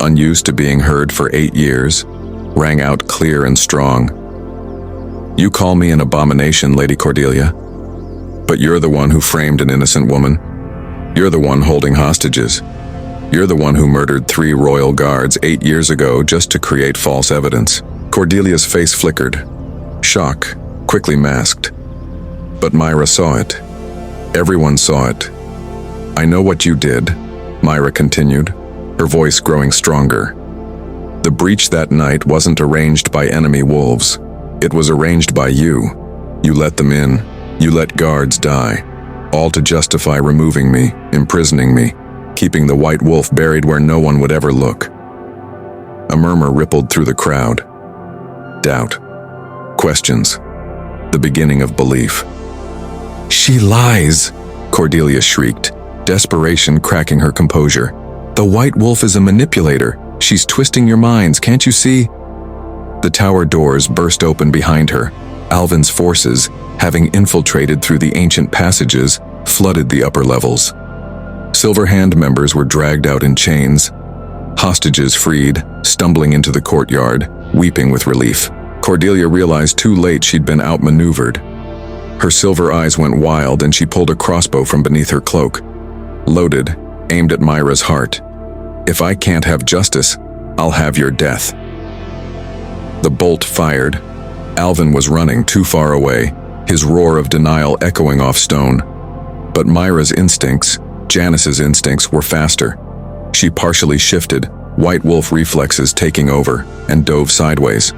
unused to being heard for 8 years, rang out clear and strong. You call me an abomination, Lady Cordelia, but you're the one who framed an innocent woman. You're the one holding hostages. You're the one who murdered 3 royal guards 8 years ago just to create false evidence. Cordelia's face flickered. Shock, quickly masked. But Myra saw it. Everyone saw it. I know what you did, Myra continued, her voice growing stronger. The breach that night wasn't arranged by enemy wolves. It was arranged by you. You let them in. You let guards die. All to justify removing me, imprisoning me, keeping the White Wolf buried where no one would ever look. A murmur rippled through the crowd. Doubt. Questions. The beginning of belief. She lies, Cordelia shrieked, desperation cracking her composure. The White Wolf is a manipulator. She's twisting your minds, can't you see? The tower doors burst open behind her. Alvin's forces, having infiltrated through the ancient passages, flooded the upper levels. Silver Hand members were dragged out in chains. Hostages freed, stumbling into the courtyard, weeping with relief. Cordelia realized too late she'd been outmaneuvered. Her silver eyes went wild and she pulled a crossbow from beneath her cloak. Loaded, aimed at Myra's heart. If I can't have justice, I'll have your death." The bolt fired. Alvin was running too far away, his roar of denial echoing off stone. But Myra's instincts, Janice's instincts, were faster. She partially shifted, white wolf reflexes taking over, and dove sideways.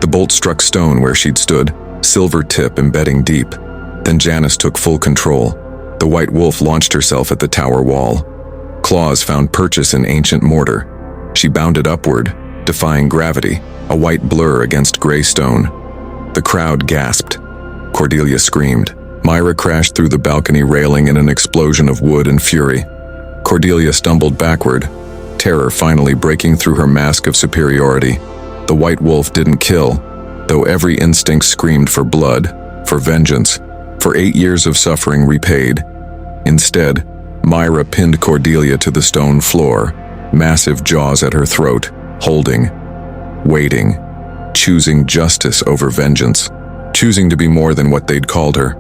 The bolt struck stone where she'd stood, silver tip embedding deep. Then Janice took full control. The white wolf launched herself at the tower wall. Claws found purchase in ancient mortar. She bounded upward, defying gravity, a white blur against gray stone. The crowd gasped. Cordelia screamed. Myra crashed through the balcony railing in an explosion of wood and fury. Cordelia stumbled backward, terror finally breaking through her mask of superiority. The white wolf didn't kill, though every instinct screamed for blood, for vengeance, for 8 years of suffering repaid. Instead, Myra pinned Cordelia to the stone floor, massive jaws at her throat, holding, waiting, choosing justice over vengeance, choosing to be more than what they'd called her.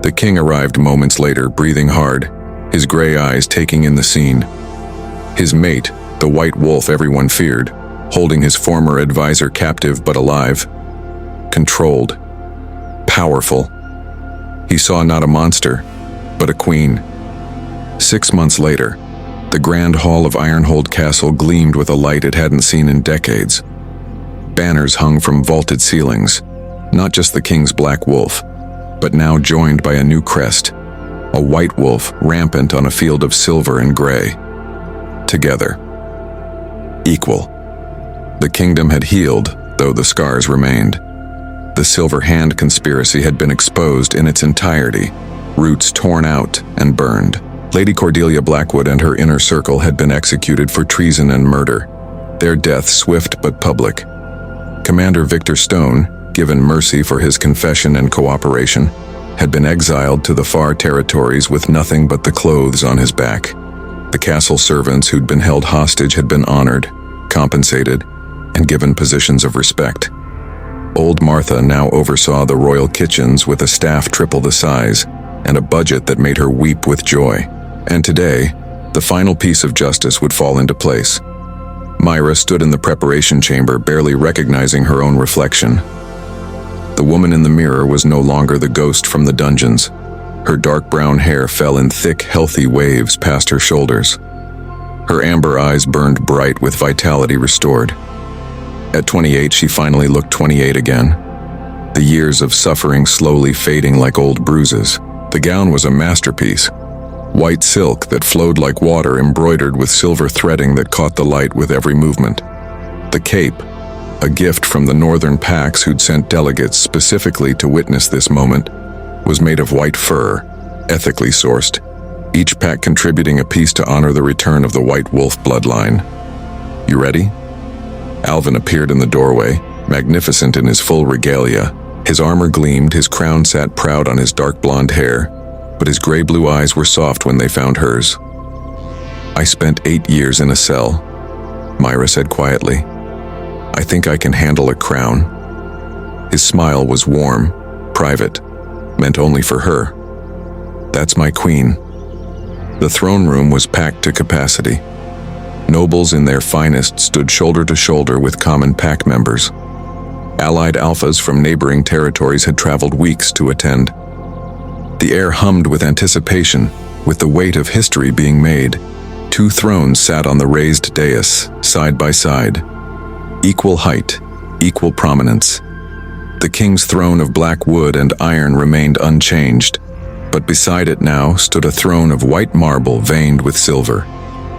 The king arrived moments later, breathing hard, his gray eyes taking in the scene. His mate, the white wolf everyone feared, holding his former advisor captive but alive. Controlled. Powerful. He saw not a monster, but a queen. 6 months later, the grand hall of Ironhold Castle gleamed with a light it hadn't seen in decades. Banners hung from vaulted ceilings, not just the king's black wolf, but now joined by a new crest, a white wolf rampant on a field of silver and gray. Together. Equal. The kingdom had healed, though the scars remained. The Silver Hand conspiracy had been exposed in its entirety, roots torn out and burned. Lady Cordelia Blackwood and her inner circle had been executed for treason and murder, their death swift but public. Commander Victor Stone, given mercy for his confession and cooperation, had been exiled to the far territories with nothing but the clothes on his back. The castle servants who'd been held hostage had been honored, compensated, and given positions of respect. Old Martha now oversaw the royal kitchens with a staff triple the size and a budget that made her weep with joy. And today, the final piece of justice would fall into place. Myra stood in the preparation chamber, barely recognizing her own reflection. The woman in the mirror was no longer the ghost from the dungeons. Her dark brown hair fell in thick, healthy waves past her shoulders. Her amber eyes burned bright with vitality restored. At 28, she finally looked 28 again. The years of suffering slowly fading like old bruises. The gown was a masterpiece. White silk that flowed like water, embroidered with silver threading that caught the light with every movement. The cape, a gift from the northern packs who'd sent delegates specifically to witness this moment, was made of white fur, ethically sourced, each pack contributing a piece to honor the return of the White Wolf bloodline. "You ready?" Alvin appeared in the doorway, magnificent in his full regalia. His armor gleamed, his crown sat proud on his dark blonde hair, but his gray-blue eyes were soft when they found hers. "I spent 8 years in a cell," Myra said quietly. "I think I can handle a crown." His smile was warm, private, meant only for her. "That's my queen." The throne room was packed to capacity. Nobles in their finest stood shoulder to shoulder with common pack members. Allied alphas from neighboring territories had traveled weeks to attend. The air hummed with anticipation, with the weight of history being made. 2 thrones sat on the raised dais, side by side. Equal height, equal prominence. The king's throne of black wood and iron remained unchanged, but beside it now stood a throne of white marble veined with silver,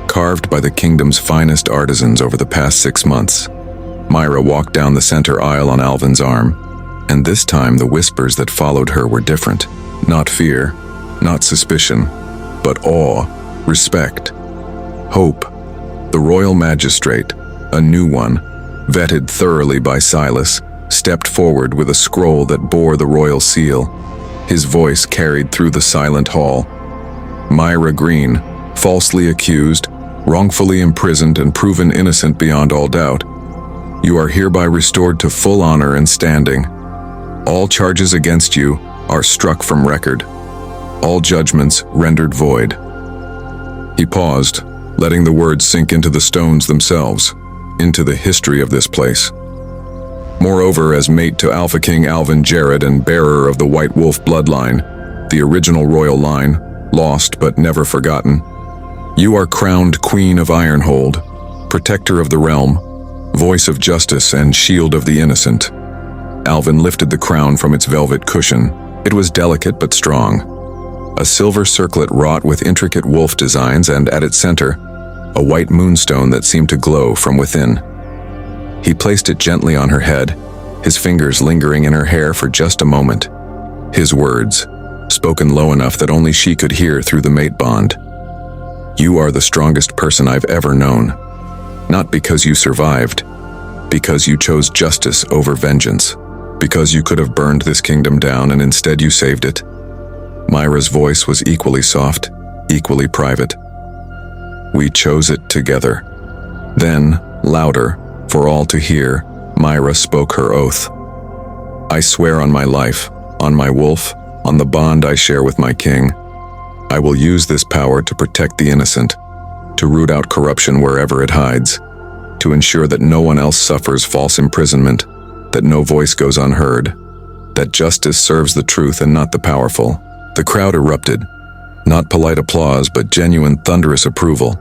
carved by the kingdom's finest artisans over the past 6 months. Myra walked down the center aisle on Alvin's arm, and this time the whispers that followed her were different. Not fear, not suspicion, but awe, respect, hope. The royal magistrate, a new one, vetted thoroughly by Silas, stepped forward with a scroll that bore the royal seal. His voice carried through the silent hall. "Myra Green, falsely accused, wrongfully imprisoned and proven innocent beyond all doubt. You are hereby restored to full honor and standing. All charges against you are struck from record. All judgments rendered void." He paused, letting the words sink into the stones themselves, into the history of this place. Moreover, as mate to Alpha King Alvin Jared and bearer of the White Wolf bloodline, the original royal line, lost but never forgotten, you are crowned Queen of Ironhold, protector of the realm, voice of justice and shield of the innocent. Alvin lifted the crown from its velvet cushion. It was delicate but strong. A silver circlet wrought with intricate wolf designs, and at its center, a white moonstone that seemed to glow from within. He placed it gently on her head, his fingers lingering in her hair for just a moment. His words, spoken low enough that only she could hear through the mate bond. You are the strongest person I've ever known. Not because you survived, because you chose justice over vengeance. Because you could have burned this kingdom down and instead you saved it. Myra's voice was equally soft, equally private. We chose it together. Then, louder, for all to hear, Myra spoke her oath. I swear on my life, on my wolf, on the bond I share with my king. I will use this power to protect the innocent, to root out corruption wherever it hides, to ensure that no one else suffers false imprisonment, that no voice goes unheard, that justice serves the truth and not the powerful. The crowd erupted, not polite applause but genuine thunderous approval.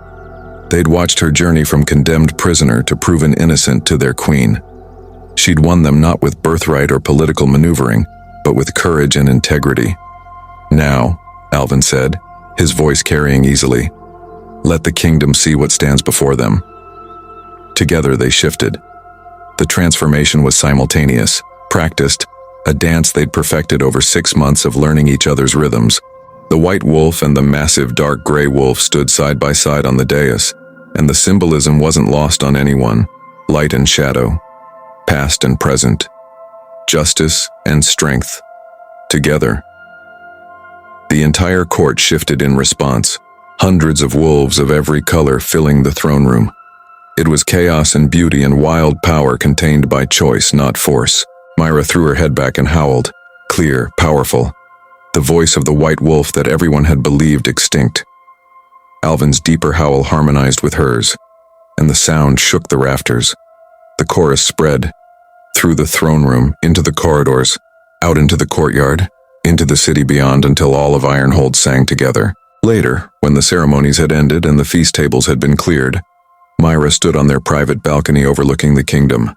They'd watched her journey from condemned prisoner to proven innocent to their queen. She'd won them not with birthright or political maneuvering, but with courage and integrity. Now, Alvin said, his voice carrying easily, let the kingdom see what stands before them. Together they shifted. The transformation was simultaneous, practiced, a dance they'd perfected over 6 months of learning each other's rhythms. The white wolf and the massive dark gray wolf stood side by side on the dais, and the symbolism wasn't lost on anyone. Light and shadow, past and present, justice and strength, together. The entire court shifted in response, hundreds of wolves of every color filling the throne room. It was chaos and beauty and wild power contained by choice, not force. Myra threw her head back and howled, clear, powerful, the voice of the white wolf that everyone had believed extinct. Alvin's deeper howl harmonized with hers, and the sound shook the rafters. The chorus spread, through the throne room, into the corridors, out into the courtyard, into the city beyond until all of Ironhold sang together. Later, when the ceremonies had ended and the feast tables had been cleared, Myra stood on their private balcony overlooking the kingdom.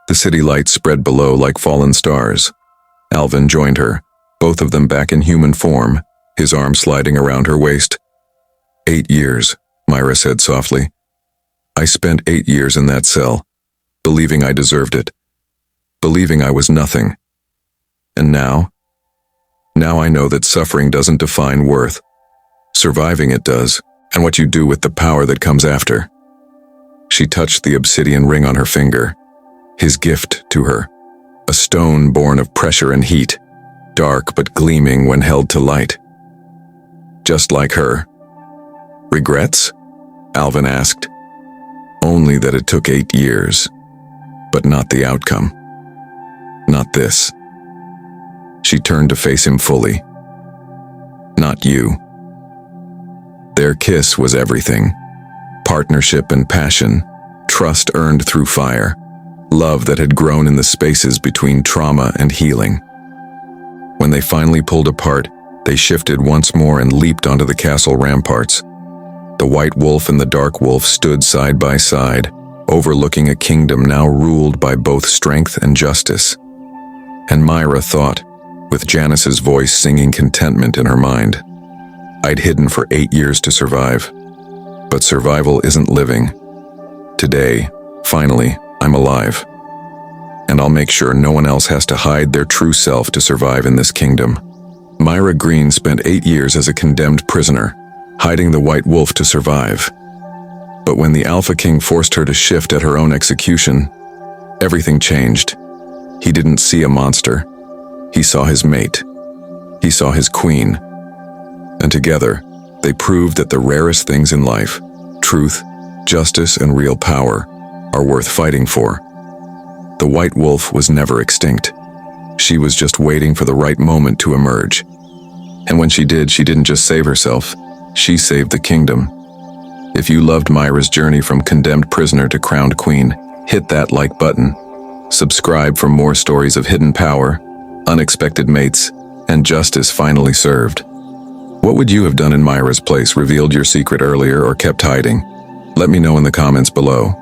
The city lights spread below like fallen stars. Alvin joined her, both of them back in human form, his arm sliding around her waist. 8 years, Myra said softly. I spent 8 years in that cell, believing I deserved it, believing I was nothing. And now I know that suffering doesn't define worth. Surviving it does, and what you do with the power that comes after. She touched the obsidian ring on her finger, his gift to her, a stone born of pressure and heat, dark but gleaming when held to light. Just like her. Regrets? Alvin asked. Only that it took 8 years, but not the outcome. Not this. She turned to face him fully. Not you. Their kiss was everything. Partnership and passion, trust earned through fire, love that had grown in the spaces between trauma and healing. When they finally pulled apart, they shifted once more and leaped onto the castle ramparts. The white wolf and the dark wolf stood side by side, overlooking a kingdom now ruled by both strength and justice. And Myra thought, with Janice's voice singing contentment in her mind, I'd hidden for 8 years to survive. But survival isn't living. Today, finally, I'm alive. And I'll make sure no one else has to hide their true self to survive in this kingdom. Myra Green spent 8 years as a condemned prisoner, hiding the white wolf to survive. But when the Alpha King forced her to shift at her own execution, everything changed. He didn't see a monster. He saw his mate. He saw his queen. And together, they proved that the rarest things in life, truth, justice, and real power, are worth fighting for. The white wolf was never extinct. She was just waiting for the right moment to emerge. And when she did, she didn't just save herself, she saved the kingdom. If you loved Myra's journey from condemned prisoner to crowned queen, hit that like button. Subscribe for more stories of hidden power, unexpected mates, and justice finally served. What would you have done in Myra's place? Revealed your secret earlier or kept hiding? Let me know in the comments below.